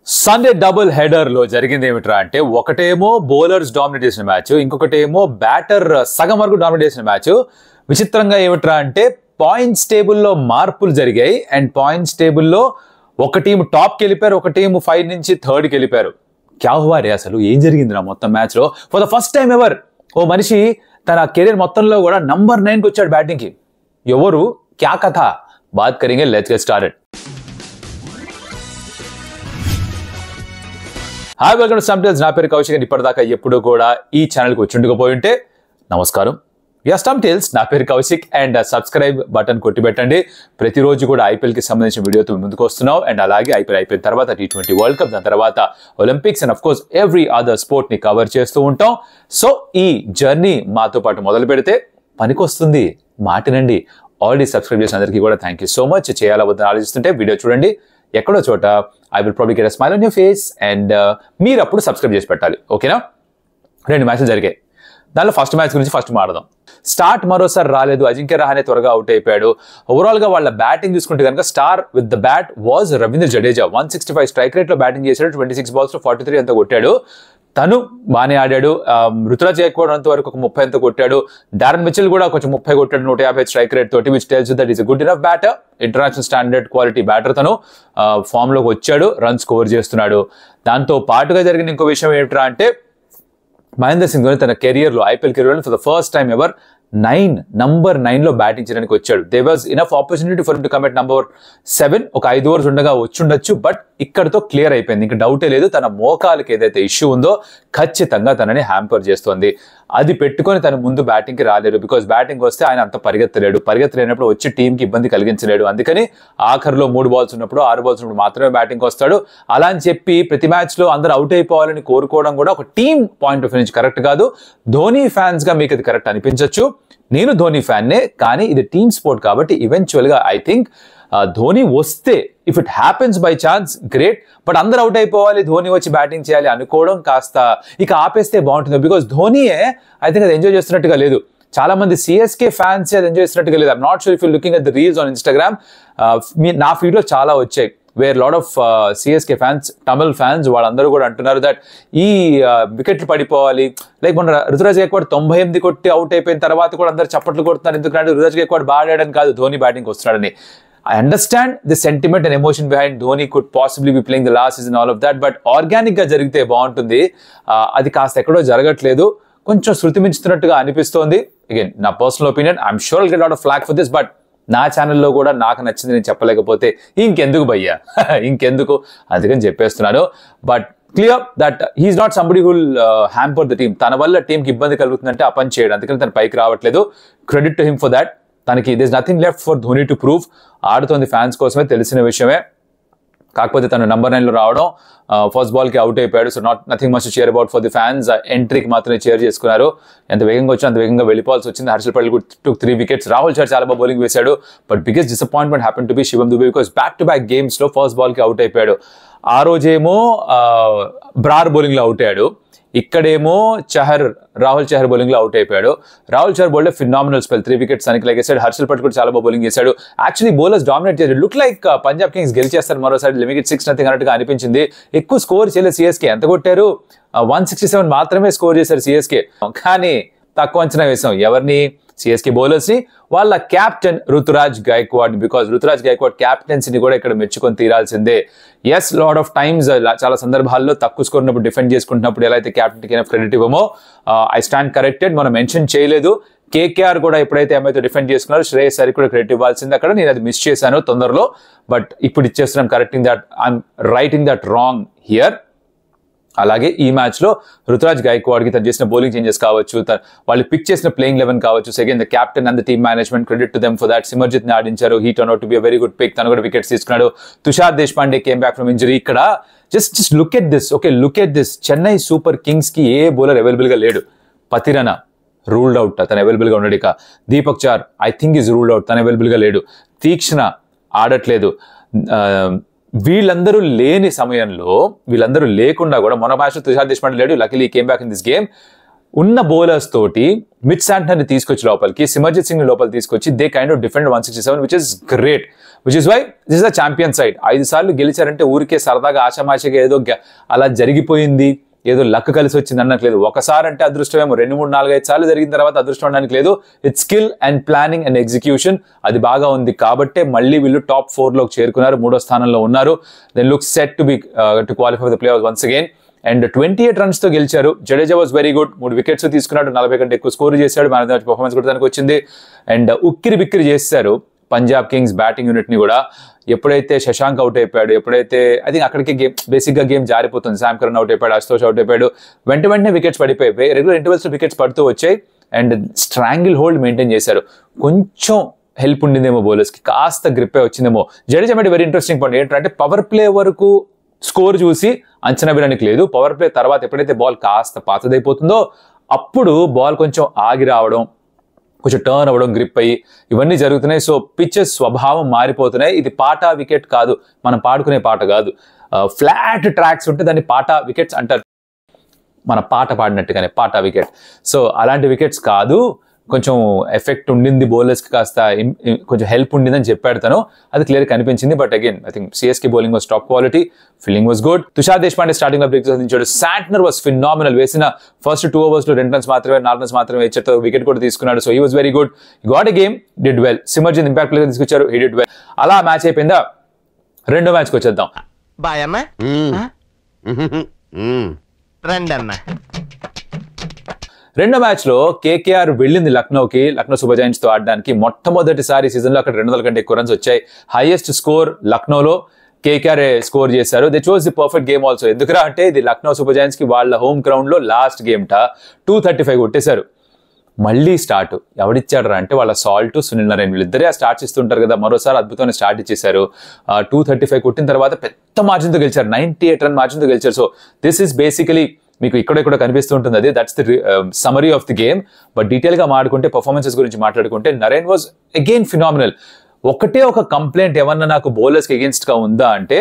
Sunday double header లో జరిగింది ఏమిట్రా అంటే ఒకటేమో బౌలర్స్ డామినేట్ చేసిన మ్యాచ్, ఇంకొకటేమో బ్యాటర్ సగం వరకు డామినేట్ చేసిన మ్యాచ్. విచిత్రంగా ఏమిట్రా అంటే పాయింట్స్ టేబుల్లో మార్పులు జరిగాయి అండ్ పాయింట్స్ టేబుల్లో ఒక టీం టాప్కి వెళ్ళిపోయారు, ఒక టీం 5 నుంచి 3ర్డ్కి వెళ్ళిపోయారు. క్యా హువా రే, అసలు ఏం జరిగింది నా మొత్తం మ్యాచ్ లో? For the first time ever ఓ మనిషి తన కెరీర్ మొత్తంలో కూడా నంబర్ 9కి వచ్చాడు బ్యాటింగ్ కి. ఎవరు, క్యా కథ, బాత్ కరేంగే, let's get started. Hi, welcome to stump tales. నా పేరు కౌశిక్. ఇప్పటిదాకా ఎప్పుడు కూడా ఈ ఛానల్కి వచ్చి ఉంటే నమస్కారం. స్టంప్ టేల్స్, నా పేరు కౌశిక్ అండ్ సబ్స్క్రైబ్ బటన్ కొట్టి పెట్టండి. ప్రతిరోజు కూడా ఐపీఎల్కి సంబంధించిన వీడియోతో ముందుకు వస్తున్నాం అండ్ అలాగే ఐపీఎల్ అయిపోయిన తర్వాత T20 వరల్డ్ కప్, దాని తర్వాత Olympics and of course every other sport ని కవర్ చేస్తూ ఉంటాం. సో ఈ జర్నీ మాతో పాటు మొదలు పెడితే పనికొస్తుంది, మాటినండి. ఆల్రెడీ సబ్స్క్రైబ్ చేసిన అందరికీ కూడా థ్యాంక్ యూ సో మచ్. చేయాలా వద్దని ఆలోచిస్తుంటే వీడియో చూడండి, ఎక్కడో చోట I will probably get a smile on your face and మీరు అప్పుడు సబ్స్క్రైబ్ చేసి పెట్టాలి. ఓకేనా? 2 మ్యాచ్లు జరిగాయి. దానిలో ఫస్ట్ మ్యాచ్ గురించి ఫస్ట్ మాట్లాడదాం. స్టార్ట్ మరోసారి రాలేదు, అజింక్య రహానే త్వరగా అవుట్ అయిపోయాడు. ఓవరాల్ గా వాళ్ళ బ్యాటింగ్ చూసుకుంటే కనుక star with the bat was Ravindra Jadeja. 165 strike rate లో బ్యాటింగ్ చేశాడు. 26 balls లో 43 అంతా కొట్టాడు. తను బాగానే ఆడాడు. రుతురాజ్ గైక్వాడ్ అంత వరకు ఒక 30 అంతా కొట్టాడు. డారెన్ మిచెల్ కూడా కొంచెం 30 కొట్టాడు 150 స్ట్రైక్ రేట్ తోటి, which tells that is a good enough batter. International standard quality batter. తను ఫామ్ లోకి వచ్చాడు, రన్ స్కోర్ చేస్తున్నాడు. దాంతో పాటుగా జరిగిన ఇంకో విషయం ఏమిట్రా అంటే మహేంద్ర సింగ్ ధోని తన కెరియర్ లో ఐపీఎల్ కెరియర్ లో for the first time ever number 9 లో బ్యాటింగ్ చేయడానికి వచ్చాడు. They was enough opportunity for to come at number 7. ఒక 5 overs ఉండగా వచ్చుండొచ్చు, బట్ ఇక్కడతో క్లియర్ అయిపోయింది. ఇంకా డౌటే లేదు, తన మోకాలకి ఏదైతే ఇష్యూ ఉందో ఖచ్చితంగా తనని హ్యాంపర్ చేస్తోంది. అది పెట్టుకొని తను ముందు బ్యాటింగ్ కి రాలేడు. బికాస్ బ్యాటింగ్ వస్తే ఆయన అంత పరిగెత్తలేనప్పుడు వచ్చి టీంకి ఇబ్బంది కలిగించలేడు. అందుకని ఆఖరిలో 3 balls ఉన్నప్పుడు 6 balls ఉన్నప్పుడు మాత్రమే బ్యాటింగ్ వస్తాడు. అలా అని చెప్పి ప్రతి మ్యాచ్ లో అందరూ అవుట్ అయిపోవాలని కోరుకోవడం కూడా ఒక టీం పాయింట్ ఆఫ్ వ్యూ నుంచి కరెక్ట్ కాదు. ధోని ఫ్యాన్స్ గా మీకు అది కరెక్ట్ అనిపించవచ్చు, నేను ధోని ఫ్యాన్నే, కానీ ఇది టీమ్ స్పోర్ట్ కాబట్టి ఈవెన్చువల్ గా ఐ థింక్ ధోని వస్తే, if it happens by chance great, but అందరూ అవుట్ అయిపోవాలి, ధోని వచ్చి బ్యాటింగ్ చేయాలి అనుకోవడం కాస్త ఇక ఆపేస్తే బాగుంటుంది. బికాస్ ధోనియే ఐ థింక్ అది ఎంజాయ్ చేస్తున్నట్టుగా లేదు. చాలా మంది సిఎస్కే ఫ్యాన్స్ అది ఎంజాయ్ చేస్తున్నట్టుగా లేదు. I'm not sure if you looking at the reels on Instagram. నా ఫీడ్ లో చాలా వచ్చాయి where lot of CSK fans, Tamil fans, వాళ్ళందరూ కూడా అంటున్నారు దట్ ఈ వికెట్లు పడిపోవాలి. లైక్ మన రుతురాజ్ గైక్వాడ్ 98 కొట్టి అవుట్ అయిపోయిన తర్వాత కూడా అందరు చప్పట్లు కొడుతున్నారు. ఎందుకంటే రుతురాజ్ గైక్వాడ్ బాగా ఆడాడని కాదు, ధోని బ్యాటింగ్ వస్తున్నాడని. I understand the sentiment and emotion behind Dhoni could possibly be playing the last season, all of that, but organic గా జరిగితే బాగుంటుంది. అది కాస్త ఎక్కడో జరగట్లేదు, కొంచెం శృతి మించుతున్నట్టుగా అనిపిస్తోంది. అగైన్ నా personal opinion, I'm sure I'll get a lot of flack for this, but నా ఛానల్లో కూడా నాకు నచ్చింది నేను చెప్పలేకపోతే ఇంకెందుకు భయ్యా, ఇంకెందుకు, అందుకని చెప్పేస్తున్నాను. But clear that he's not somebody who'll hamper the team. తన వల్ల టీంకి ఇబ్బంది కలుగుతుందంటే ఆ పని చేయడం, అందుకని తన పైకి రావట్లేదు. Credit to him for that. తనకి this nothing left for Dhoni to prove. ఆడుతోంది ఫ్యాన్స్ కోసమే, తెలిసిన విషయమే. కాకపోతే తను నంబర్ 9 లో రావడం, ఫస్ట్ బాల్ కి అవుట్ అయిపోయాడు. So nothing much to cheer about for the fans. ఎంట్రీకి మాత్రమే చీర్ చేసుకున్నారు. ఎంత వేగంగా వచ్చి అంత వేగంగా వెళ్ళిపోవాల్సి వచ్చింది. హర్షల్ పటేల్ టుక్ 3 wickets. రాహుల్ చహర్ చాలా బాగా బౌలింగ్ వేశాడు. But biggest disappointment happen to be Shivam Dube, because back to back games లో ఫస్ట్ బాల్ కి అవుట్ అయిపోయాడు. ఆ రోజేమో బ్రార్ బౌలింగ్ లో అవుట్ అయ్యాడు, ఇక్కడేమో రాహుల్ చహర్ బౌలింగ్ లో అవుట్ అయిపోయాడు. Rahul Chahar bowled phenomenal spell, 3 wickets అని లైక్ చేశాడు. హర్షల్ పటేల్ కూడా చాలా బాగా బౌలింగ్ చేశాడు. యాక్చువల్లీ బౌలర్స్ డామినేట్ చేశాడు. లుక్ లైక్ పంజాబ్ కింగ్స్ గెలిచేస్తారు మరోసారి. లిమిట్ 6-0 అన్నట్టుగా అనిపించింది. ఎక్కువ స్కోర్ చేయలేదు సిఎస్కే. ఎంత కొట్టారు? 167 మాత్రమే స్కోర్ చేశారు సిఎస్కే. కానీ తక్కువ అంచనా వేసాం ఎవరిని? సిఎస్కే బౌలర్స్ ని, వాళ్ళ క్యాప్టెన్ రుతురాజ్ గైక్వాడ్. బికాస్ రుతురాజ్ గైక్వాడ్ క్యాప్టెన్సీని కూడా ఇక్కడ మెచ్చుకొని తీరాల్సిందే. ఎస్, లాట్ ఆఫ్ టైమ్స్ చాలా సందర్భాల్లో తక్కువ స్కోర్ ఉన్నప్పుడు డిఫెండ్ చేసుకుంటున్నప్పుడు ఎలా అయితే క్యాప్టెన్కి క్రెడిట్ ఇవ్వమో, ఐ స్టాండ్ కరెక్టెడ్. మనం మెన్షన్ చేయలేదు. కేకేఆర్ కూడా ఎప్పుడైతే ఏమైతే డిఫెండ్ చేసుకున్నారో శ్రేయస్ అయ్యర్ కూడా క్రెడిట్ ఇవ్వాల్సింది. అక్కడ నేను అది మిస్ చేశాను తొందరలో, బట్ ఇప్పుడు ఇచ్చేస్తున్నాం. Correcting that, I'm writing that wrong here. అలాగే ఈ మ్యాచ్ లో రుతురాజ్ గైక్వాడ్ కి తను చేసిన బౌలింగ్ చేంజెస్ కావచ్చు, వాళ్ళు పిక్ చేసిన ప్లేయింగ్ 11 కావచ్చు. Second the captain and the team management, credit to them for that. Simarjeet ని ఆడించారు. He turn out to be very good pick. తను కూడా వికెట్స్ తీసుకున్నాడు. Tushar Deshpande came back from injury. ఇక్కడ just look at this. Okay, look at this. Chennai Super Kings కి ఏ bowler available గా లేడు. పతిరనా రూల్డ్ అవుట్, తను అవైలబుల్ గా ఉన్నాడు. ఇక Deepak Chahar I think is ruled అవుట్, తను అవైలబుల్ గా లేడు. తీక్షణ ఆడట్లేదు. వీళ్ళందరూ లేని సమయంలో, వీళ్ళందరూ లేకుండా కూడా మొన్న మ్యాచ్ లో తుషార్ దేశపాండే లేడు. Luckily came back in this game. ఉన్న బౌలర్స్ తోటి మిచ్ శాంట్నర్ ని తీసుకొచ్చి లోపలికి, సిమర్జిత్ సింగ్ ని లోపలికి తీసుకొచ్చి they kind of defend 167, which is great. Which is why this is the champion side. 5 సార్లు గెలిచారంటే ఊరికే సరదాగా ఆషామాషిగా ఏదో అలా జరిగిపోయింది, ఏదో లక్ కలిసి వచ్చింది అన్నట్లేదు. ఒకసారి అంటే అదృష్టమేమో, 2, 3, 4, 5 సార్లు జరిగిన తర్వాత అదృష్టం అనడానికి లేదు. It's skill and planning and execution, అది బాగా ఉంది కాబట్టే మళ్ళీ వీళ్ళు టాప్ 4లోకి చేరుకున్నారు, 3వ స్థానంలో ఉన్నారు. Then look set to qualify for the play off once again. And 28 రన్స్తో గెలిచారు. Jadeja was very good, 3 wickets తీసుకున్నాడు, 40 కంటే ఎక్కువ స్కోర్ చేశాడు, man of the match performance కూడా దానికి వచ్చింది. అండ్ ఉక్కిరి బిక్కిరి చేశారు పంజాబ్ కింగ్స్ బ్యాటింగ్ యూనిట్ని కూడా. ఎప్పుడైతే శశాంక్ అవుట్ అయిపోయాడు, ఎప్పుడైతే ఐ థింక్ అక్కడికి బేసిక్గా గేమ్ జారిపోతుంది. శామ్ కరణ్ అవుట్ అయిపోయాడు, అశుతోష్ అవుట్ అయిపోయాడు, వెంటనే వికెట్స్ పడిపోయి రెగ్యులర్ ఇంటర్వెల్స్లో వికెట్స్ పడుతూ వచ్చాయి. అండ్ స్ట్రాంగిల్ హోల్డ్ మెయింటైన్ చేశారు. కొంచెం హెల్ప్ ఉండిందేమో బౌలర్స్కి, కాస్త గ్రిప్పే వచ్చిందేమో. Jadeja made very interesting point ఏంటంటే పవర్ ప్లే వరకు స్కోర్ చూసి అంచనా వేయడానికి లేదు. పవర్ ప్లే తర్వాత ఎప్పుడైతే బాల్ కాస్త పాతదైపోతుందో అప్పుడు బాల్ కొంచెం ఆగి రావడం, కొంచెం టర్న్ అవ్వడం, గ్రిప్ అయ్యి ఇవన్నీ జరుగుతున్నాయి. సో పిచ్చెస్ స్వభావం మారిపోతున్నాయి. ఇది పాటా వికెట్ కాదు, మనం పాడుకునే పాట కాదు. ఫ్లాట్ ట్రాక్స్ ఉంటే దాన్ని పాటా వికెట్స్ అంటారు, మన పాట పాడినట్టుగానే పాటా వికెట్. సో అలాంటి వికెట్స్ కాదు, కొంచెం ఎఫెక్ట్ ఉండింది బౌలర్స్కి, కాస్త కొంచెం హెల్ప్ ఉండిందని చెప్పాడు తను, అది క్లియర్ కనిపించింది. But again I think CSK bowling was top quality, fielding was good. Tushar Deshpande starting లో బ్రేక్ సాధించాడు. శాంట్నర్ వాజ్ ఫినామినల్, వేసిన ఫస్ట్ 2 overs లో 2 runs మాత్రమే, 4 runs మాత్రమే ఇచ్చారు, వికెట్ కూడా తీసుకున్నాడు. So he was very good, got a game, did well. Simarjeet impact player తీసుకొచ్చారు, హీ డిడ్ వెల్. అలా మ్యాచ్ అయిపోయిందా, రెండో మ్యాచ్కి వచ్చేద్దాం. బాయ్ అన్న రండి అన్న. రెండో మ్యాచ్లో కేకేఆర్ వెళ్ళింది లక్నోకి, లక్నో సూపర్ జైంట్స్తో ఆడడానికి. మొట్టమొదటిసారి సీజన్లో అక్కడ 200 కంటే ఎక్కువ రన్స్ వచ్చాయి. హైయెస్ట్ స్కోర్ లక్నోలో కేకేఆర్ స్కోర్ చేశారు. They chose the perfect game also. ఎందుకురా అంటే ఇది లక్నో సూపర్ జైంట్స్కి వాళ్ళ హోమ్ గ్రౌండ్లో లాస్ట్ గేమ్ 235 కొట్టేశారు. మళ్ళీ స్టార్ట్ ఎవడిచ్చాడు రా అంటే వాళ్ళ సాల్ట్, సునీల్ నారాయణ, వీళ్ళిద్దరే ఆ స్టార్ట్స్ ఇస్తుంటారు కదా. మరోసారి అద్భుతమైన స్టార్ట్ ఇచ్చేశారు. 235 కొట్టిన తర్వాత పెద్ద మార్జిన్తో గెలిచారు, 98 రన్ మార్జిన్తో గెలిచారు. సో దిస్ ఈస్ బేసికలీ మీకు ఇక్కడ కనిపిస్తూ ఉంటుంది, అది that's the summary of the game. But డీటెయిల్గా మాట్లాడుకుంటే, పర్ఫార్మెన్సెస్ గురించి మాట్లాడుకుంటే, నరేన్ వాజ్ అగైన్ ఫినామినల్. ఒకటే ఒక కంప్లైంట్ ఏమన్నా నాకు బౌలర్స్కి అగేన్స్ట్గా ఉందా అంటే,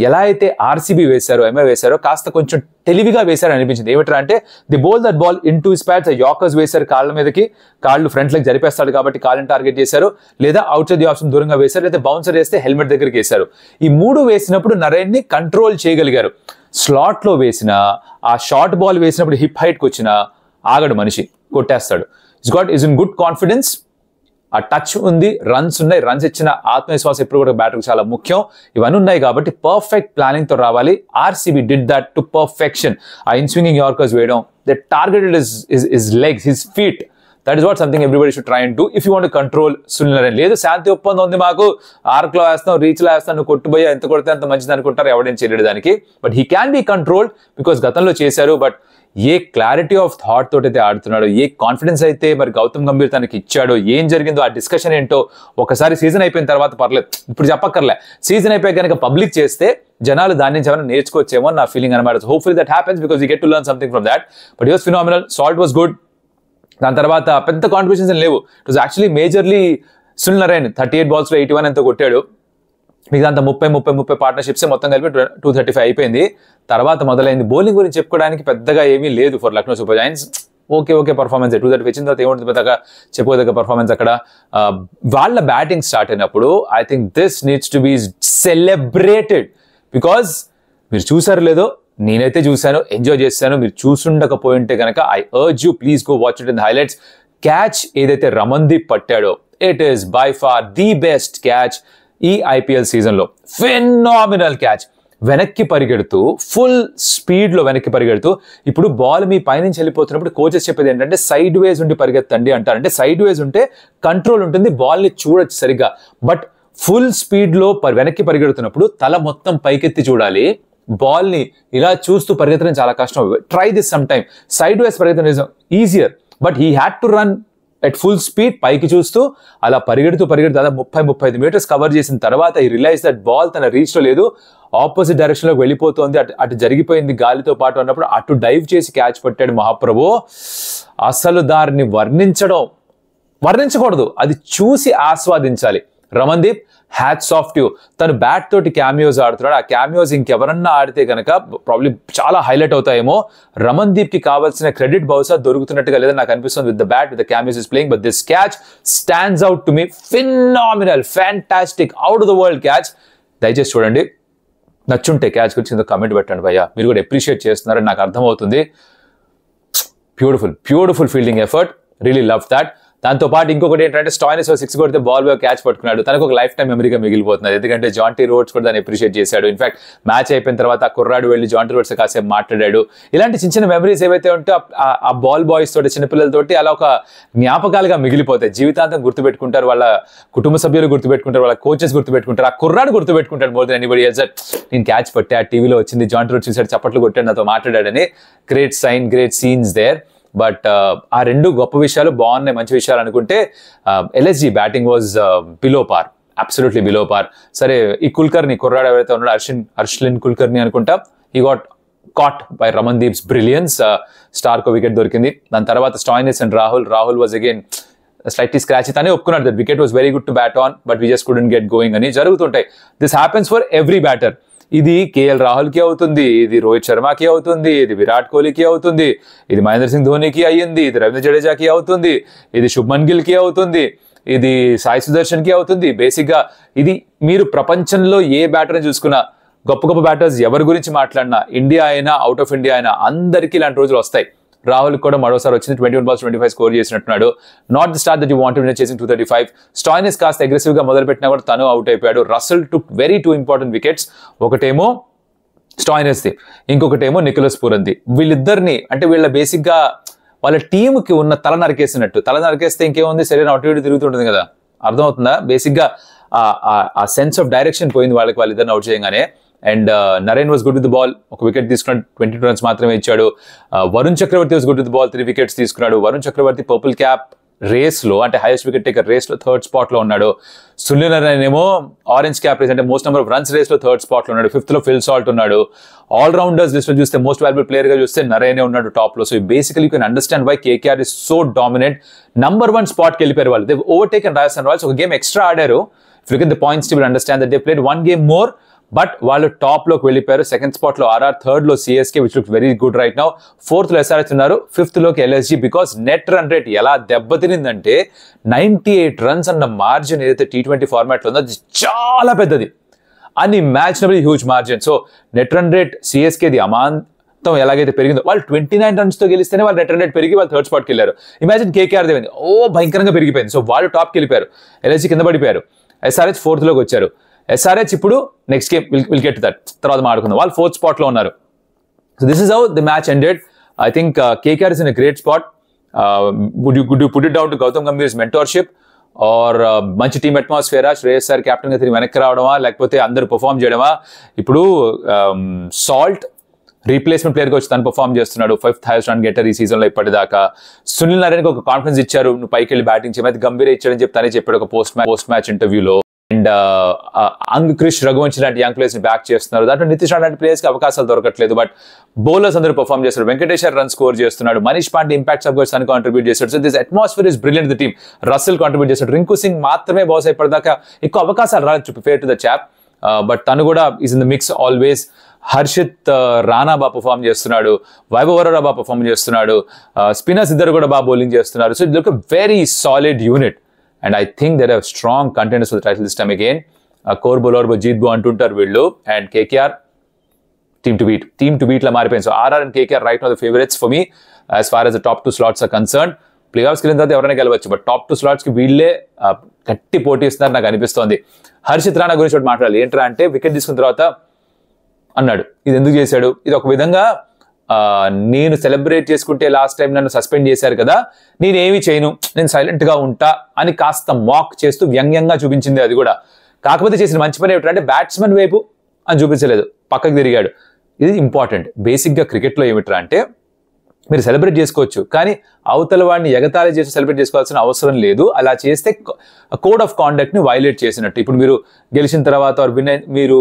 ఎలా అయితే ఆర్సీబీ వేశారో, ఎంఐ వేశారో, కాస్త కొంచెం తెలివిగా వేశారు అనిపించింది. ఏమిట్రా అంటే they bowl that ball into his pads, yorkers వేశారు, కాళ్ళ మీదకి, కాళ్ళు ఫ్రంట్ లెగ్ జరిపేస్తాడు కాబట్టి కాళ్ళని టార్గెట్ చేశారు, లేదా అవుట్ సైడ్ ది ఆప్షన్ దూరంగా వేశారు, లేదా బౌన్సర్ వేస్తే హెల్మెట్ దగ్గరికి వేశారు. ఈ 3 వేసినప్పుడు నరేన్ని కంట్రోల్ చేయగలిగారు. స్లాట్లో వేసిన ఆ షార్ట్ బాల్ వేసినప్పుడు హిప్ హైట్కి వచ్చిన ఆగడు మనిషి, కొట్టేస్తాడు. ఇస్ ఇన్ గుడ్ కాన్ఫిడెన్స్, ఆ టచ్ ఉంది, రన్స్ ఉన్నాయి, రన్స్ ఇచ్చిన ఆత్మవిశ్వాసం ఎప్పుడు కూడా బ్యాటర్కి చాలా ముఖ్యం. ఇవన్నీ ఉన్నాయి కాబట్టి పర్ఫెక్ట్ ప్లానింగ్తో రావాలి. RCB did that to perfection. ఆ ఇన్ స్వింగింగ్ యార్కర్స్ వేయడం, they targeted his legs, his feet. That is what something everybody should try and do if you want control Sunil Narayana. లేదు శాంతి ఒప్పందం ఉంది మాకు, ఆర్క్లో వేస్తాం, రీచ్లో వేస్తాం, నువ్వు కొట్టుపోయా ఎంత కొడితే అంత మంచిది అనుకుంటారు, ఎవడేం చేయలేడు దానికి. But he can be controlled because గతంలో చేశారు. But a clarity of thought తోటి అయితే ఆడుతున్నాడో, ఏ కాన్ఫిడెన్స్ అయితే మరి గౌతమ్ గంభీర్ తనకి ఇచ్చాడో, ఏం జరిగిందో ఆ డిస్కషన్ ఏంటో ఒకసారి సీజన్ అయిపోయిన తర్వాత పర్లేదు, ఇప్పుడు చెప్పక్కర్లే. సీజన్ అయిపోయి కనుక పబ్లిక్ చేస్తే జనాలు దాని నుంచి ఏమైనా నేర్చుకోవచ్చేమో నా ఫీలింగ్ అనమాట. Hopefully that happens because you get to learn something from that. But he was phenomenal, salt was good. దాని తర్వాత పెద్ద కాంట్రిబ్యూషన్స్ లేవు. It was actually majorly Sunil Narayana 38 balls 81 ఎంతో కొట్టాడు. మీకు అంత 30 పార్ట్నర్షిప్స్ మొత్తం కలిపి 235 అయిపోయింది. తర్వాత మొదలైంది బౌలింగ్ గురించి చెప్పుకోవడానికి పెద్దగా ఏమీ లేదు for Lucknow super Giants. Okay performance 235 వచ్చిన తర్వాత ఏముంటుంది పెద్దగా చెప్పుకోదగ్గ పర్ఫార్మెన్స్ అక్కడ. వాళ్ళ బ్యాటింగ్ స్టార్ట్ అయినప్పుడు I think this needs to be celebrated because మీరు చూసారు లేదో, నేనైతే చూశాను, ఎంజాయ్ చేశాను. మీరు చూసుండకపోయింటే కనుక I urge you please go watch it in highlights. Catch ఏదైతే రమన్దీప్ పట్టాడో, it is by far the best catch ఈ ఐపీఎల్ సీజన్లో. Phenomenal catch. వెనక్కి పరిగెడుతూ, ఫుల్ స్పీడ్లో వెనక్కి పరిగెడుతూ, ఇప్పుడు బాల్ మీ పైనుంచి వెళ్ళిపోతున్నప్పుడు కోచెస్ చెప్పేది ఏంటంటే సైడ్ వేస్ ఉండి పరిగెత్తండి అంటారు. అంటే సైడ్ వేస్ ఉంటే కంట్రోల్ ఉంటుంది, బాల్ని చూడొచ్చు సరిగ్గా. బట్ ఫుల్ స్పీడ్లో వెనక్కి పరిగెడుతున్నప్పుడు తల మొత్తం పైకెత్తి చూడాలి. బాల్ని ఇలా చూస్తూ పరిగెత్తడం చాలా కష్టం. Try this some time. Sideways పరిగెత్తడం is easier, but he had to run at full speed, పైకి చూస్తూ అలా పరిగెడుతూ దాదాపు 30-35 meters కవర్ చేసిన తర్వాత ఈ రియలైజ్ దట్ బాల్ తన రీచ్లో లేదు, ఆపోజిట్ డైరెక్షన్లోకి వెళ్ళిపోతుంది, అటు జరిగిపోయింది గాలితో పాటు అన్నప్పుడు అటు డైవ్ చేసి క్యాచ్ పట్టాడు మహాప్రభు. అసలు దాన్ని వర్ణించకూడదు, అది చూసి ఆస్వాదించాలి. Ramandeep hats off to. తను బ్యాట్ తోటి క్యామియోస్ ఆడుతున్నాడు. ఆ క్యామియోస్ ఇంకెవరన్నా ఆడితే కనుక ప్రాబ్లీ చాలా హైలైట్ అవుతాయేమో. రమన్దీప్ కి కావాల్సిన క్రెడిట్ బహుశా దొరుకుతున్నట్టుగా లేదని నాకు అనిపిస్తుంది. With the bat, with the cameos is playing, but this catch stands out to me. Phenomenal, fantastic, out of the world catch. దయచేసి చూడండి, నచ్చుంటే క్యాచ్ గురించి కమెంట్ పెట్టండి భయ్యా. మీరు కూడా అప్రిషియేట్ చేస్తున్నారని నాకు అర్థమవుతుంది. Beautiful fielding effort, really love that. దాంతో పాటు ఇంకొకటి ఏంటంటే స్టాయినిస్ 6 కొడితే బాల్ క్యాచ్ పట్టుకున్నాడు. తనకు ఒక లైఫ్ టైం మెమరీగా మిగిలిపోతుంది. ఎందుకంటే జాంటీ రోడ్స్ కూడా దాన్ని అప్రిషియేట్ చేశాడు. ఇన్ఫాక్ట్ మ్యాచ్ అయిపోయిన తర్వాత ఆ కుర్రాడు వెళ్ళి జాంటీ రోడ్స్ కాసేపు మాట్లాడాడు. ఇలాంటి చిన్న చిన్న మెమరీస్ ఏవైతే ఉంటే ఆ బాల్ బాయ్స్ తోటి, చిన్నపిల్లలతోటి అలా ఒక జ్ఞాపకాలుగా మిగిలిపోతాయి. జీవితాంతం గుర్తుపెట్టుకుంటారు, వాళ్ళ కుటుంబ సభ్యులు గుర్తుపెట్టుకుంటారు, వాళ్ళ కోచెస్ గుర్తుపెట్టుకుంటారు, ఆ కుర్రాడు గుర్తుపెట్టుకుంటాడు మోర్ దెన్ ఎనీబడీ ఎల్స్. నేను క్యాచ్ పట్టా, టీవీలో వచ్చింది, జాంటీ రోడ్స్ చూసాడు, చప్పట్లు కొట్టాడు, నాతో మాట్లాడాడని. Great sign, great scenes there. But ఆ రెండు గొప్ప విషయాలు, బాగున్నాయి, మంచి విషయాలు అనుకుంటే LSG batting was below par, absolutely below par. సరే, ఈ కుల్కర్ని, కుర్రాడు ఎవరైతే ఉన్నాడో హర్షిన్ కుల్కర్ని అనుకుంటా, he got caught by Ramandeep's brilliance. స్టార్కో వికెట్ దొరికింది. దాని తర్వాత Stoinis and Rahul was again slightly scratch. తనే ఒప్పుకున్నాడు that wicket was very good to bat on, but we just couldn't get going అని. జరుగుతుంటాయి. This happens for every batter. ఇది KL రాహుల్కి అవుతుంది, ఇది రోహిత్ శర్మకి అవుతుంది, ఇది విరాట్ కోహ్లీకి అవుతుంది, ఇది మహేంద్ర సింగ్ ధోనికి అయ్యింది, ఇది రవీంద్ర జడేజాకి అవుతుంది, ఇది శుభ్మన్ గిల్కి అవుతుంది, ఇది సాయి సుదర్శన్కి అవుతుంది. బేసిక్గా ఇది మీరు ప్రపంచంలో ఏ బ్యాటర్ని చూసుకున్నా, గొప్ప గొప్ప బ్యాటర్స్ ఎవరి గురించి మాట్లాడినా, ఇండియా అయినా అవుట్ ఆఫ్ ఇండియా అయినా, అందరికీ ఇలాంటి రోజులు వస్తాయి. రాహుల్ కూడా మరోసారి వచ్చింది, 21 balls 25 స్కోర్ చేసినట్టున్నాడు. Not the start that you wanted chasing 235. Stoinis కాస్త అగ్రెసివ్ గా మొదలు పెట్టినా కూడా తను అవుట్ అయిపోయాడు. Russell took two important wickets. ఒకటేమో స్టాయినిస్ది, ఇంకొకటేమో నికోలస్ పూరన్ది. వీళ్ళిద్దరిని అంటే వీళ్ళ బేసిక్ గా వాళ్ళ టీంకి ఉన్న తల నరికేసినట్టు. తల నరికేస్తే ఇంకేముంది, శరీరం అటు ఇటు తిరుగుతుంటుంది కదా, అర్థమవుతుందా? బేసిక్ గా ఆ సెన్స్ ఆఫ్ డైరెక్షన్ పోయింది వాళ్ళకి, వాళ్ళిద్దరిని అవుట్ చేయగానే. And Narine was good with the ball, ఒక వికెట్ తీసుకున్నాడు, 22 runs మాత్రమే ఇచ్చాడు. Varun Chakravarthy was good with the ball, 3 wickets తీసుకున్నాడు. Varun Chakravarthy purple cap race లో, అంటే హైయెస్ట్ వికెట్ టేకర్ రేస్ లో 3rd spot లో ఉన్నాడు. సునీల్ నరేన్ ఏమో ఆరెంజ్ క్యాప్ రేస్ అంటే most number of runs race లో 3rd spot లో ఉన్నాడు. 5th లో ఫిల్ సాల్ట్ ఉన్నాడు. ఆల్ రౌండర్స్ లిస్ట్ లో చూస్తే మోస్ట్ వాల్యుబుల్ ప్లేయర్ గా చూస్తే నరేనే ఉన్నాడు టాప్ లో. So basically you can understand why KKR is so dominant. Number 1 spot కి వెళ్ళిపోయారు వాళ్ళు. They overtaken Rajasthan Royals. ఒక గేమ్ ఎక్స్ట్రా ఆడారు. If you look at the points table understand that they played 1 game more, but వాళ్ళు top లోకి వెళ్ళిపోయారు. 2nd spot లో RR, 3rd లో CSK which looks very good right now. 4th లో SRH ఉన్నారు, 5th లోకి LSG. Because net run rate ఎలా దెబ్బతినిందంటే 98 runs అన్న మార్జిన్ ఏదైతే T20 ఫార్మాట్ లో ఉందో అది చాలా పెద్దది, unimaginable huge margin. So net run rate సిఎస్కేది అమాంతం ఎలాగైతే పెరిగిందో, వాళ్ళు 29 runs తో గెలిస్తేనే వాళ్ళు నెట్ రన్ రేట్ పెరిగి వాళ్ళు 3rd spot కి వెళ్ళారు. ఇమాజిన్ కేకేఆర్ దేవింది భయంకరంగా పెరిగిపోయింది. సో వాళ్ళు టాప్ కి వెళ్ళిపోయారు, ఎల్ఎస్జీ కింద పడిపోయారు. ఎస్ఆర్హెచ్ 4th లోకి వచ్చారు. ఎస్ఆర్హెచ్ ఇప్పుడు next game will get to that, తర్వాత మాట్లాడుకుందాం. వాళ్ళు 4th spot లో ఉన్నారు. So this is how the match ended. I think KKR is in a great spot. Would you put it down to Gautam Gambhir's mentorship or మంచి team అట్మాస్ఫియరా, Shreyas sir captain గా తిరిగి వెనక్కి రావడమా, లేకపోతే అందరూ పర్ఫామ్ చేయడమా? ఇప్పుడు సాల్ట్ రీప్లేస్మెంట్ ప్లేయర్గా వచ్చి తను పర్ఫామ్ చేస్తున్నాడు. 5th highest run getter ఈ సీజన్ లో ఇప్పటిదాకా. సునీల్ నరేన్కి ఒక కాన్ఫిడెన్స్ ఇచ్చారు, నువ్వు పైకి వెళ్ళి బ్యాటింగ్ చేయమని. గంభీర్ ఇచ్చాడని చెప్పి తనే చెప్పాడు ఒక పోస్ట్ మ్యాచ్ ఇంటర్వ్యూలో. అండ్ క్రిష్ రఘువంశీ లాంటి యంగ్ ప్లేయర్స్ ని బ్యాక్ చేస్తున్నారు. దాంట్లో నితీష్ రాణా లాంటి ప్లేయర్స్ కి అవకాశాలు దొరకట్లేదు. బట్ బౌలర్స్ అందరూ పర్ఫామ్ చేస్తారు. వెంకటేశ్వర్ రన్ స్కోర్ చేస్తున్నాడు. మనీష్ పాండే ఇంపాక్ట్ సబ్ తను కాంట్రిబ్యూట్ చేస్తాడు. So this atmosphere is brilliant the team. Russell contribute చేస్తాడు. రింకు సింగ్ మాత్రమే బౌస్ అయిపోయేదాకా ఎక్కువ అవకాశాలు రాలేదు, fair to the chap. But తను కూడా is in the mix always. Harshit Rana బాగా పర్ఫామ్ చేస్తున్నాడు. వైభవ్ అరోరా బాగా పర్ఫామ్ చేస్తున్నాడు. స్పిన్నర్స్ ఇద్దరు కూడా బాగా బౌలింగ్ చేస్తున్నారు. సో ఇది ఒక very solid unit. And I think there are strong contenders for the title this time again. Core bowler Jeet Bo antuntaru veellu, and KKR team to beat la maaripoyindi. So RR and KKR right now the favorites for me as far as the top 2 slots are concerned. Playoffs ki lindha evarana gelavatchu, but top 2 slots ki veelle gatti poti istunaru నాకు అనిపిస్తోంది. హర్షిత్ రాణా గురించి ఒకటి మాట్లాడాలి. ఏంట్రా అంటే wicket తీసుకున్న తర్వాత అన్నాడు, ఇది ఎందుకు చేశాడు, ఇది ఒక విధంగా నేను సెలబ్రేట్ చేసుకుంటే లాస్ట్ టైం నన్ను సస్పెండ్ చేశారు కదా, నేనేమి చేయను, నేను సైలెంట్ గా ఉంటా అని కాస్త మాక్ చేస్తూ వ్యంగ్యంగా చూపించింది. అది కూడా కాకపోతే చేసిన మంచి పని ఏమిటంటే బ్యాట్స్మెన్ వైపు అని చూపించలేదు, పక్కకు తిరిగాడు. ఇది ఇంపార్టెంట్. బేసిక్ గా క్రికెట్ లో ఏమిట్రా అంటే మీరు సెలబ్రేట్ చేసుకోవచ్చు, కానీ అవతల వాడిని ఎగతాళి చేసి సెలబ్రేట్ చేసుకోవాల్సిన అవసరం లేదు. అలా చేస్తే కోడ్ ఆఫ్ కాండక్ట్ ని వైలేట్ చేసినట్టు. ఇప్పుడు మీరు గెలిచిన తర్వాత మీరు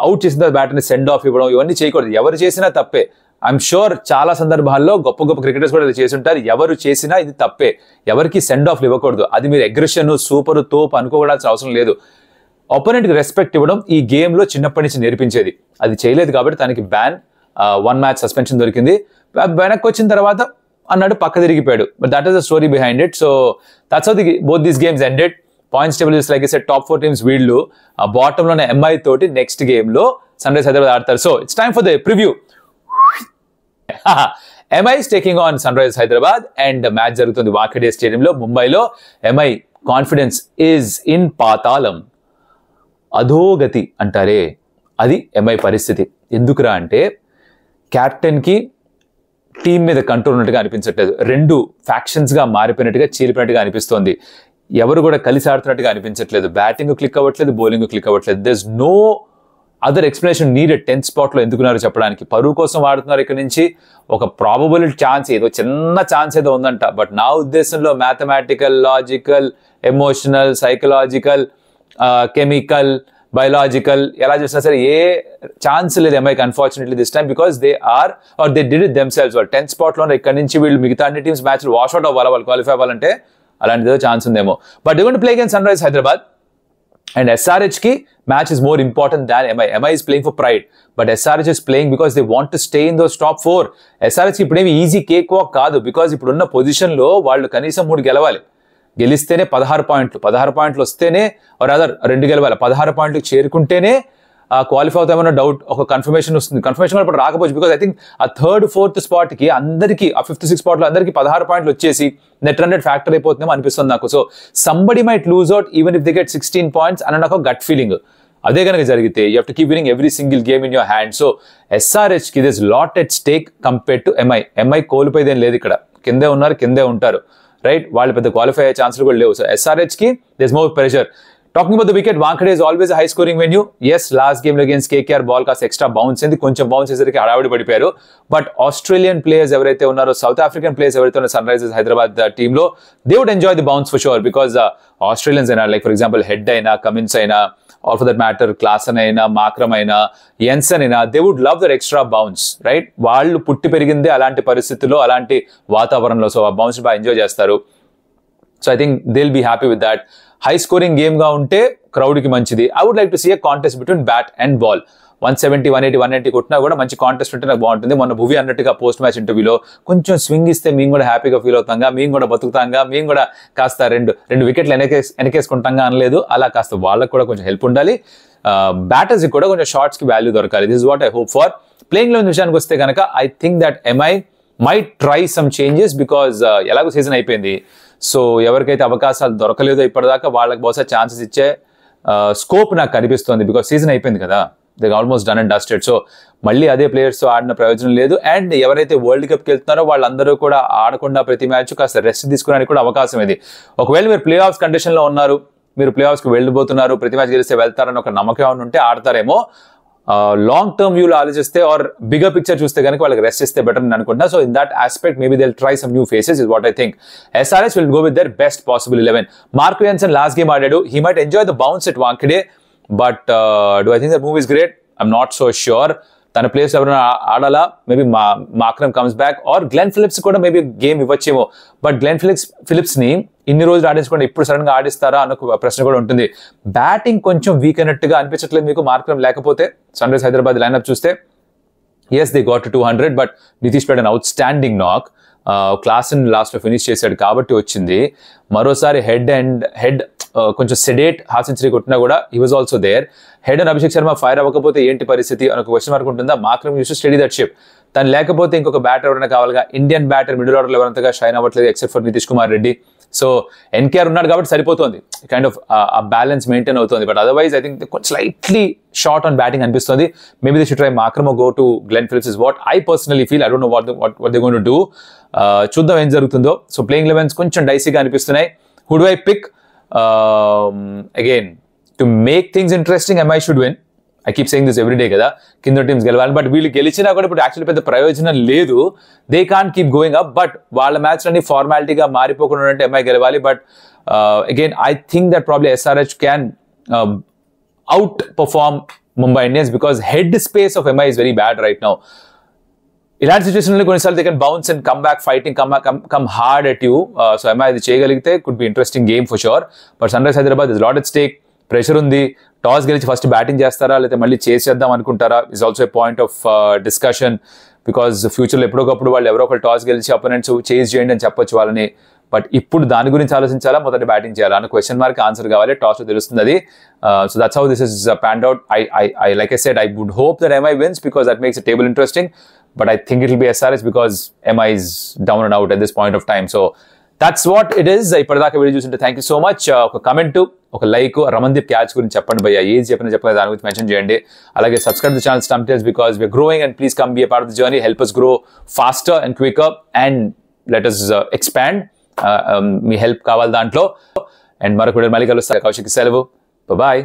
అవుట్ చేసిన తర్వాత బ్యాటర్ని సెండ్ ఆఫ్ ఇవ్వడం, ఇవన్నీ చేయకూడదు. ఎవరు చేసినా తప్పే. ఐఎమ్ షూర్ చాలా సందర్భాల్లో గొప్ప గొప్ప క్రికెటర్స్ కూడా చేసి ఉంటారు. ఎవరు చేసినా ఇది తప్పే. ఎవరికి సెండ్ ఆఫ్లు ఇవ్వకూడదు. అది మీరు అగ్రెషన్ సూపర్ తోపు అనుకోవడాల్సిన అవసరం లేదు. ఆపోనెంట్కి రెస్పెక్ట్ ఇవ్వడం ఈ గేమ్లో చిన్నప్పటి నుంచి నేర్పించేది. అది చేయలేదు కాబట్టి తనకి బ్యాన్, 1 మ్యాచ్ సస్పెన్షన్ దొరికింది. వెనక్కి వచ్చిన తర్వాత అన్నాడు పక్క తిరిగిపోయాడు. But that is the story behind it. So that's how both these games ended. Points table is like set top 4 teams వీళ్ళు ఆ బాటంలోనే ఎంఐ తోటి నెక్స్ట్ గేమ్లో సన్ రైజ్ హైదరాబాద్ ఆడతారు. So it's time for the preview. MI is taking on Sunrise Hyderabad and match జరుగుతుంది వాంఖేడే స్టేడియంలో ముంబైలో. MI confidence is in పాతాళం. అధోగతి అంటారే, అది ఎంఐ పరిస్థితి. ఎందుకురా అంటే కెప్టెన్కి టీం మీద కంట్రోల్ ఉన్నట్టుగా అనిపించట్లేదు. 2 ఫ్యాక్షన్స్గా మారిపోయినట్టుగా, చీలిపోయినట్టుగా అనిపిస్తోంది. ఎవరు కూడా కలిసి ఆడుతున్నట్టుగా అనిపించట్లేదు. బ్యాటింగ్ క్లిక్ అవ్వట్లేదు, బౌలింగ్ క్లిక్ అవ్వట్లేదు. There's no other explanation needed 10th స్పాట్లో ఎందుకున్నారు చెప్పడానికి. పరువు కోసం వాడుతున్నారు. ఇక్కడ నుంచి ఒక ప్రాబబుల్ ఛాన్స్, ఏదో చిన్న ఛాన్స్ ఏదో ఉందంట. బట్ నా ఉద్దేశంలో mathematical, logical, emotional, psychological, chemical, biological ఎలా చేసినా సరే ఏ ఛాన్స్ లేదు ఎంఐకి unfortunately this time, because they did it themselves. వాళ్ళు 10th స్పాట్లోనే ఇక్కడ నుంచి వీళ్ళు మిగతా అన్ని టీమ్స్ మ్యాచ్లు వాష్అవుట్ అవ్వాలి, వాళ్ళు క్వాలిఫై అవ్వాలంటే అలాంటిదో ఛాన్స్ ఉందేమో. But they going to play against Sunrise Hyderabad and SRH ki match is more important than MI. MI is playing for pride, but SRH is playing because they want to stay in those top 4. SRH ఇప్పుడేమి easy cake walk కాదు, because ఇప్పుడున్న పొజిషన్లో వాళ్ళు కనీసం 3 గెలవాలి. గెలిస్తేనే 16 పాయింట్లు, 16 పాయింట్లు వస్తేనే అదర్ 2 గెలవాలి. 16 పాయింట్లకు చేరుకుంటేనే క్వాలిఫై అవుతామన్న డౌట్, ఒక కన్ఫర్మేషన్ వస్తుంది. కన్ఫర్మేషన్ కూడా ఇప్పుడు రాకపోవచ్చు, బికాజ్ ఐ థింక్ ఆ 3rd, 4th స్పాట్కి అందరికీ, ఆ 5th, 6th స్పాట్లో అందరికీ 16 పాయింట్లు వచ్చేసి నెట్ రన్ రేట్ ఫ్యాక్టర్ అయిపోతుందేమో అనిపిస్తుంది నాకు. So somebody might lose out even if they get 16 points అన్న నాకు గట్ ఫీలింగ్. అదే కనుక జరిగితే you have to keep winning every single game in your hand. So SRHకి this lot at stake compared to MI. MI కోల్పోయేదేం లేదు ఇక్కడ, కిందే ఉన్నారు, కిందే ఉంటారు, రైట్? వాళ్ళు పెద్ద క్వాలిఫై అయ్యే ఛాన్సులు కూడా లేవు. సో SRHకి this more pressure. Talking about the wicket, Wankhede is always a high scoring venue. Yes, last game against KKR ball కాస్త ఎక్స్ట్రా బౌన్స్ అయింది, కొంచెం బౌన్స్ అయ్యేసరికి హడావిడి పడిపోయారు. బట్ ఆస్ట్రేలియన్ ప్లేయర్స్ ఎవరైతే ఉన్నారో, సౌత్ ఆఫ్రికన్ ప్లేయర్స్ ఎవరైతే ఉన్నారో సన్ రైజర్స్ హైదరాబాద్ టీంలో, they would enjoy the bounce for sure, because Australians అయినా, లైక్ ఫర్ ఎగ్జాంపుల్ హెడ్ అయినా, కమిన్స్ అయినా, or for that matter Klaasen అయినా, మాక్రమ్ అయినా, యెన్సన్ అయినా, they would love their extra bounce, right? వాళ్ళు పుట్టి పెరిగిందే అలాంటి పరిస్థితుల్లో, అలాంటి వాతావరణంలో. సో ఆ బౌన్స్ బాగా ఎంజాయ్ చేస్తారు. So I think they will be happy with that. High scoring గేమ్గా ఉంటే క్రౌడ్కి మంచిది. I would like to see a contest between bat and ball. 170, 180, 190 కొట్టినా కూడా మంచి కాంటెస్ట్ ఉంటే నాకు బాగుంటుంది. మొన్న భువి అన్నట్టుగా పోస్ట్ మ్యాచ్ ఇంటర్వ్యూలో కొంచెం స్వింగ్ ఇస్తే మేము కూడా హ్యాపీగా ఫీల్ అవుతాంగా, మేము కూడా బతుకుతాంగా, మేము కూడా కాస్త రెండు వికెట్లు వెనకేసుకుంటాంగా అనలేదు. అలా కాస్త వాళ్ళకు కూడా కొంచెం హెల్ప్ ఉండాలి. బ్యాటర్స్కి కూడా కొంచెం షార్ట్స్కి వాల్యూ దొరకాలి. This is what I hope for. Playing eleven విషయానికి వస్తే కనుక I think that MI might try some changes, because ఎలాగో సీజన్ అయిపోయింది. సో ఎవరికైతే అవకాశాలు దొరకలేదో ఇప్పటిదాకా వాళ్ళకి బహుశా ఛాన్సెస్ ఇచ్చే స్కోప్ నాకు కనిపిస్తుంది, బికాజ్ సీజన్ అయిపోయింది కదా, they almost done and dusted. So మళ్ళీ అదే ప్లేయర్స్తో ఆడిన ప్రయోజనం లేదు. అండ్ ఎవరైతే వరల్డ్ కప్కి వెళ్తున్నారో వాళ్ళందరూ కూడా ఆడకుండా ప్రతి మ్యాచ్ కాస్త రెస్ట్ తీసుకోవడానికి కూడా అవకాశం ఇది. ఒకవేళ మీరు ప్లే ఆఫ్స్ కండిషన్లో ఉన్నారు, మీరు ప్లే ఆఫ్స్కి వెళ్ళిపోతున్నారు, ప్రతి మ్యాచ్ గెలిస్తే వెళ్తారని ఒక నమ్మకం ఏమైనా ఉంటే ఆడతారేమో. లాంగ్ టర్మ్ వ్యూలో ఆలోచిస్తే ఆర్ బిగర్ పిక్చర్ చూస్తే కనుక వాళ్ళకి రెస్ట్ ఇస్తే బెటర్ అని అనుకుంటున్నా. So in that aspect maybe they will try some new faces is what I think. SRH will go with their best possible 11. Marco Jansen last game ఆడాడు. He might enjoy the bounce at Wankhede, but do I think that move is great? I'm not so sure. తన place ఎవరైనా ఆడాలా? Maybe Markram comes back or Glenn Phillips కూడా maybe game ఇవ్వచ్చేమో. But Glenn ఫిలిప్స్ని ఇన్ని రోజులు ఆడించుకోండి, ఇప్పుడు సడన్గా ఆడిస్తారా అన్న ప్రశ్న కూడా ఉంటుంది. బ్యాటింగ్ కొంచెం వీక్ అయినట్టుగా అనిపించట్లేదు మీకు మార్క్రమ్ లేకపోతే? సన్ రైజ్ హైదరాబాద్ లైనప్ చూస్తే yes they got to 200, but Nitish played an outstanding knock. Klaasen లాస్ట్లో ఫినిష్ చేశాడు కాబట్టి వచ్చింది. మరోసారి హెడ్ కొంచెం సెడేట్ హాఫ్ సెంచరీ కొట్టినా కూడా he was also there. Head and Abhishek Sharma fire అవ్వకపోతే ఏంటి పరిస్థితి అని ఒక క్వశ్చన్ మార్క్ ఉంటుందా? Markram use to steady that ship. తను లేకపోతే ఇంకొక బ్యాటర్ ఎవరైనా కావాలిగా. ఇండియన్ బ్యాటర్ మిడిల్ ఆర్డర్లో ఎవరంతగా షైన్ అవ్వట్లేదు except for Nitish Kumar Reddy. So NKR ఉన్నాడు కాబట్టి సరిపోతుంది, కైండ్ ఆఫ్ ఆ బ్యాలెన్స్ మెయింటైన్ అవుతుంది. But otherwise I think slightly short on batting అనిపిస్తుంది. Maybe they should try Markram go to Glenn Phillips is what I personally feel. I don't know what they going to do. చూద్దాం ఏం జరుగుతుందో. So playing elevens కొంచెం డైసీగా అనిపిస్తున్నాయి. Who do I pick? Again to make things interesting MI should win. I keep saying this every day కదా, కింద teams గెలవాలి. But వీళ్ళు గెలిచినా కూడా ఇప్పుడు యాక్చువల్లీ పెద్ద ప్రయోజనం లేదు. They can't keep going up. But వాళ్ళ మ్యాచ్ అన్ని ఫార్మాలిటీగా మారిపోకుండా అంటే MI గెలవాలి. But again I think that probably SRH can outperform Mumbai Indians because head space of MI is very bad right now. ఇలాంటి సిచ్యువేషన్లో కొన్నిసార్లు they can bounce and come back fighting, come hard at you. So MI అది చేయగలిగితే could be interesting game for sure. But Sunrise Hyderabad is lot at stake. Pressure ఉంది, toss గెలిచి first batting చేస్తారా లేకపోతే మళ్ళీ చేసేద్దాం అనుకుంటారా is also a point of discussion. Because ఫ్యూచర్లో ఎప్పుడొకప్పుడు వాళ్ళు ఎవరో ఒకరు టాస్ గెలిచి అపోనెంట్స్ చేజ్ చేయండి అని చెప్పొచ్చు వాళ్ళని. బట్ ఇప్పుడు దాని గురించి ఆలోచించాలా, మొదటి బ్యాటింగ్ చేయాలా అన్న క్వశ్చన్ మార్క్ ఆన్సర్ కావాలి. టాస్లో తెలుస్తుంది అది. So that's how this is panned out. I like I said, I would hope that MI wins because that makes the table interesting. But I think it will be SRH because MI is down and out at this point of time. So that's what it is. ఇప్పటిదాకా video చూస్తుంటే thank you so much. ఒక comment, ఒక like, Ramandeep catch గురించి చెప్పండి భయ్య, ఏది చెప్పిన దాని గురించి మెన్షన్ చేయండి. అలాగే subscribe the channel Stump Tales because we're growing and please come be a part of the journey. Help us grow faster and quicker and let us expand. మీ హెల్ప్ కావాలి దాంట్లో. అండ్ మరొక మళ్ళీ కలుస్తా. కౌశిక్ సెలవు. బాయ్.